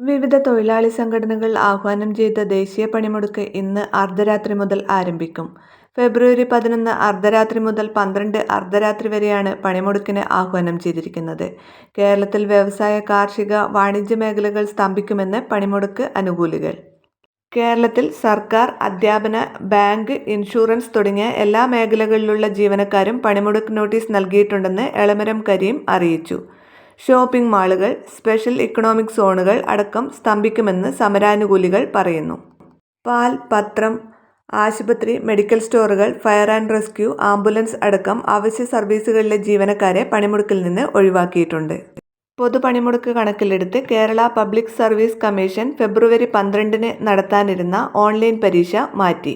വിവിധ തൊഴിലാളി സംഘടനകൾ ആഹ്വാനം ചെയ്ത ദേശീയ പണിമുടക്ക് ഇന്ന് അർദ്ധരാത്രി മുതൽ ആരംഭിക്കും. ഫെബ്രുവരി 11 അർദ്ധരാത്രി മുതൽ 12 അർദ്ധരാത്രി വരെയാണ് പണിമുടക്കിന് ആഹ്വാനം ചെയ്തിരിക്കുന്നത്. കേരളത്തിൽ വ്യവസായ, കാർഷിക, വാണിജ്യ മേഖലകൾ സ്തംഭിക്കുമെന്ന് പണിമുടക്ക് അനുകൂലികൾ. കേരളത്തിൽ സർക്കാർ, അധ്യാപന, ബാങ്ക്, ഇൻഷുറൻസ് തുടങ്ങിയ എല്ലാ മേഖലകളിലുള്ള ജീവനക്കാരും പണിമുടക്ക് നോട്ടീസ് നൽകിയിട്ടുണ്ടെന്ന് എളമരം കരീം അറിയിച്ചു. ഷോപ്പിംഗ് മാളുകൾ, സ്പെഷ്യൽ ഇക്കണോമിക് സോണുകൾ അടക്കം സ്തംഭിക്കുമെന്ന് സമരാനുകൂലികൾ പറയുന്നു. പാൽ, പത്രം, ആശുപത്രി, മെഡിക്കൽ സ്റ്റോറുകൾ, ഫയർ ആൻഡ് റെസ്ക്യൂ, ആംബുലൻസ് അടക്കം അവശ്യ സർവീസുകളിലെ ജീവനക്കാരെ പണിമുടക്കിൽ നിന്ന് ഒഴിവാക്കിയിട്ടുണ്ട്. പൊതുപണിമുടക്ക് കണക്കിലെടുത്ത് കേരള പബ്ലിക് സർവീസ് കമ്മീഷൻ ഫെബ്രുവരി 12 നടത്താനിരുന്ന ഓൺലൈൻ പരീക്ഷ മാറ്റി.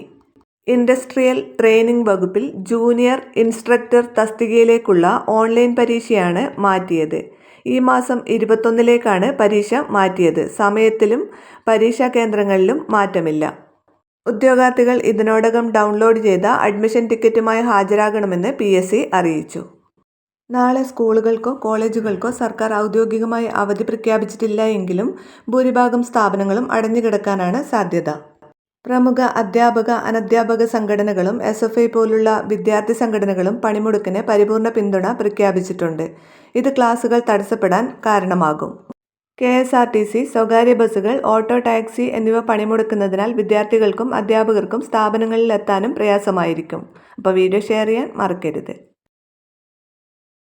ഇൻഡസ്ട്രിയൽ ട്രെയിനിംഗ് വകുപ്പിൽ ജൂനിയർ ഇൻസ്ട്രക്ടർ തസ്തികയിലേക്കുള്ള ഓൺലൈൻ പരീക്ഷയാണ് മാറ്റിയത്. ഈ മാസം 21 പരീക്ഷ മാറ്റിയത്. സമയത്തിലും പരീക്ഷാ കേന്ദ്രങ്ങളിലും മാറ്റമില്ല. ഉദ്യോഗാർത്ഥികൾ ഇതിനോടകം ഡൗൺലോഡ് ചെയ്ത അഡ്മിഷൻ ടിക്കറ്റുമായി ഹാജരാകണമെന്ന് PSC അറിയിച്ചു. നാളെ സ്കൂളുകൾക്കോ കോളേജുകൾക്കോ സർക്കാർ ഔദ്യോഗികമായി അവധി പ്രഖ്യാപിച്ചിട്ടില്ല എങ്കിലും ഭൂരിഭാഗം സ്ഥാപനങ്ങളും അടഞ്ഞുകിടക്കാനാണ് സാധ്യത. പ്രമുഖ അധ്യാപക, അനധ്യാപക സംഘടനകളും SFI പോലുള്ള വിദ്യാർത്ഥി സംഘടനകളും പണിമുടക്കിന് പരിപൂർണ പിന്തുണ പ്രഖ്യാപിച്ചിട്ടുണ്ട്. ഇത് ക്ലാസുകൾ തടസ്സപ്പെടാൻ കാരണമാകും. KSRTC, സ്വകാര്യ ബസുകൾ, ഓട്ടോ ടാക്സി എന്നിവ പണിമുടക്കുന്നതിനാൽ വിദ്യാർത്ഥികൾക്കും അധ്യാപകർക്കും സ്ഥാപനങ്ങളിൽ എത്താനും പ്രയാസമായിരിക്കും. അപ്പോൾ വീഡിയോ ഷെയർ ചെയ്യാൻ മറക്കരുത്.